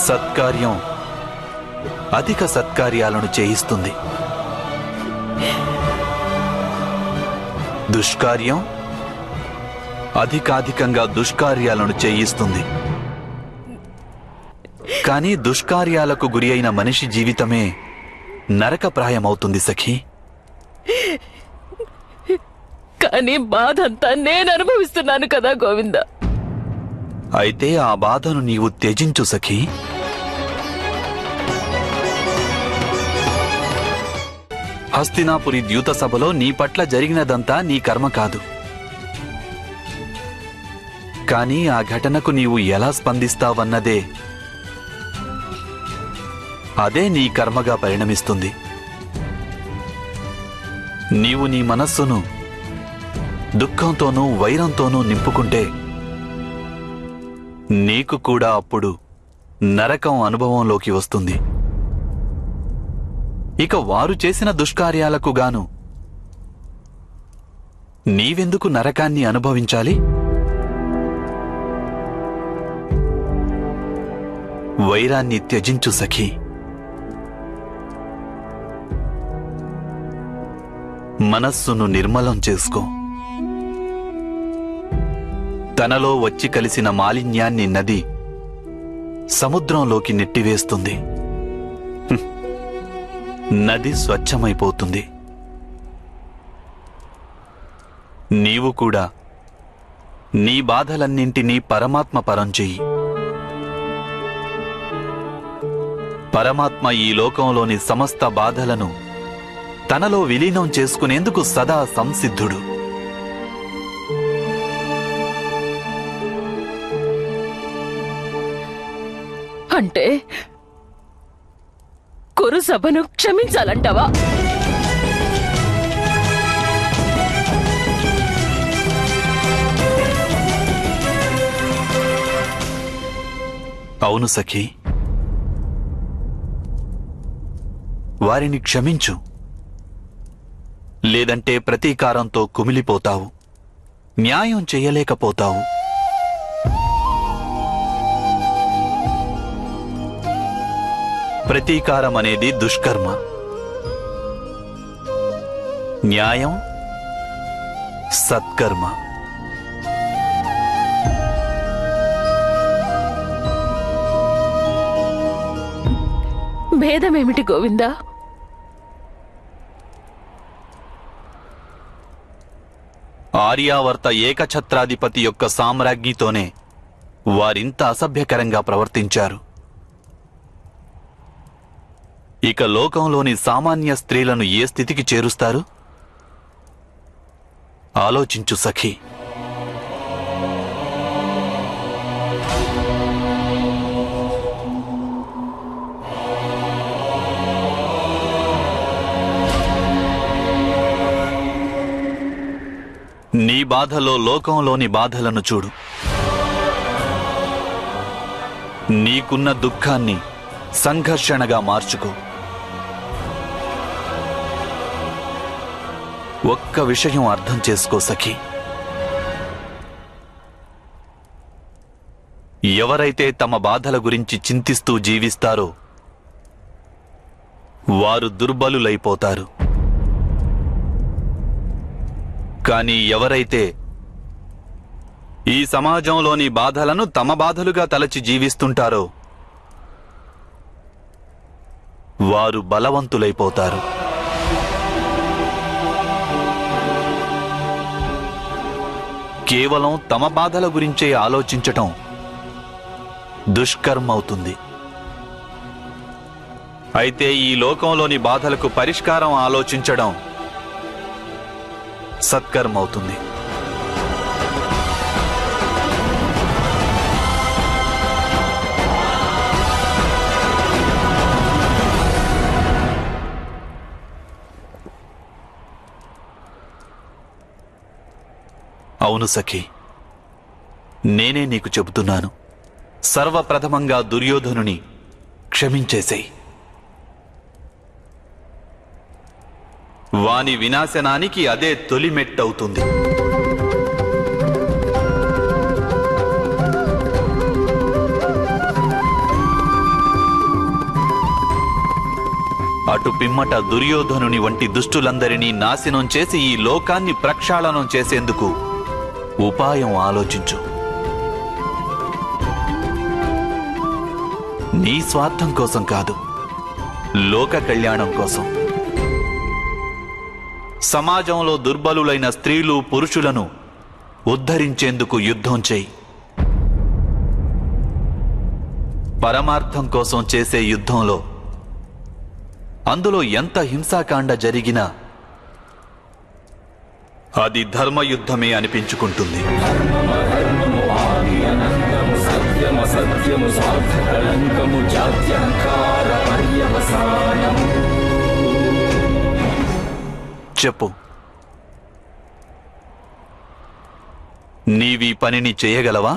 సత్కార్యం అధిక సత్కార్యాలను చేయిస్తుంది. దుష్కార్యం అధికాధికంగా దుష్కార్యాలను చేయిస్తుంది. కానీ దుష్కార్యాలకు గురి అయిన మనిషి జీవితమే నరకప్రాయమవుతుంది సఖీ. కానీ బాధంతా నేను అనుభవిస్తున్నాను కదా గోవింద. అయితే ఆ బాధను నీవు త్యజించు సఖీ. హస్తినాపురి ద్యూత సభలో నీ పట్ల జరిగినదంతా నీ కర్మ కాదు. కానీ ఆ ఘటనకు నీవు ఎలా స్పందిస్తావన్నదే అదే నీ కర్మగా పరిణమిస్తుంది. నీవు నీ మనస్సును దుఃఖంతోనూ వైరంతోనూ నింపుకుంటే నీకు కూడా అప్పుడు నరకం అనుభవంలోకి వస్తుంది. ఇక వారు చేసిన దుష్కార్యాలకు గాను నీవెందుకు నరకాన్ని అనుభవించాలి? వైరాన్ని త్యజించు సఖీ. మనస్సును నిర్మలం చేసుకో. తనలో వచ్చి కలిసిన మాలిన్యాన్ని నది సముద్రంలోకి నెట్టివేస్తుంది. నది స్వచ్ఛమైపోతుంది. నీవు కూడా నీ బాధలన్నింటినీ పరమాత్మ పరం చెయ్యి. పరమాత్మ ఈ లోకంలోని సమస్త బాధలను తనలో విలీనం చేసుకునేందుకు సదా సంసిద్ధుడు. అంటే కురు సభను క్షమించాలంటావా? అవును సఖీ, వారిని క్షమించు. లేదంటే ప్రతీకారంతో కుమిలిపోతావు, న్యాయం చెయ్యలేకపోతావు. ప్రతీకారం అనేది దుష్కర్మ, న్యాయం సత్కర్మ. భేదమేమిటి గోవిందా? ఆర్యావర్త ఏకఛత్రాధిపతి యొక్క సామ్రాజ్ఞితోనే వారింత అసభ్యకరంగా ప్రవర్తించారు. ఇక లోకంలోని సామాన్య స్త్రీలను ఏ స్థితికి చేరుస్తారు? ఆలోచించు సఖీ. నీ బాధలో లోకంలోని బాధలను చూడు. నీకున్న దుఃఖాన్ని సంఘర్షణగా మార్చుకో. ఒక్క విషయం అర్థం చేసుకో సఖీ. ఎవరైతే తమ బాధల గురించి చింతిస్తూ జీవిస్తారో వారు దుర్బలులైపోతారు. కానీ ఎవరైతే ఈ సమాజంలోని బాధలను తమ బాధలుగా తలచి జీవిస్తుంటారో వారు బలవంతులైపోతారు. కేవలం తమ బాధల గురించే ఆలోచించటం దుష్కర్మ అవుతుంది. అయితే ఈ లోకంలోని బాధలకు పరిష్కారం ఆలోచించడం సత్కర్మ అవుతుంది. అవును సఖీ, నేనే నీకు చెబుతున్నాను. సర్వప్రథమంగా దుర్యోధనుని క్షమించేసేయ్. వాని వినాశనానికి అదే తొలి మెట్టవుతుంది. అటు పిమ్మట దుర్యోధనుని వంటి దుష్టులందరినీ నాశనం చేసి ఈ లోకాన్ని ప్రక్షాళనం చేసేందుకు ఉపాయం ఆలోచించు. నీ స్వార్థం కోసం కాదు, లోక కళ్యాణం కోసం. సమాజంలో దుర్బలులైన స్త్రీలు పురుషులను ఉద్ధరించేందుకు యుద్ధం చేయి. పరమార్థం కోసం చేసే యుద్ధంలో అందులో ఎంత హింసాకాండ జరిగినా అది ధర్మయుద్ధమే అనిపించుకుంటుంది. చెప్పు, నీవీ పనిని చేయగలవా?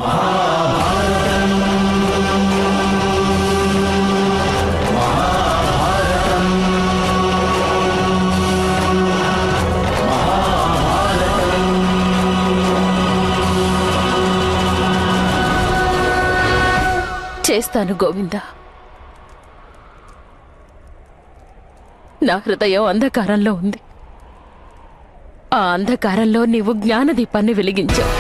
చేస్తాను గోవింద. నా హృదయం అంధకారంలో ఉంది. ఆ అంధకారంలో నీవు జ్ఞానదీపాన్ని వెలిగించావు.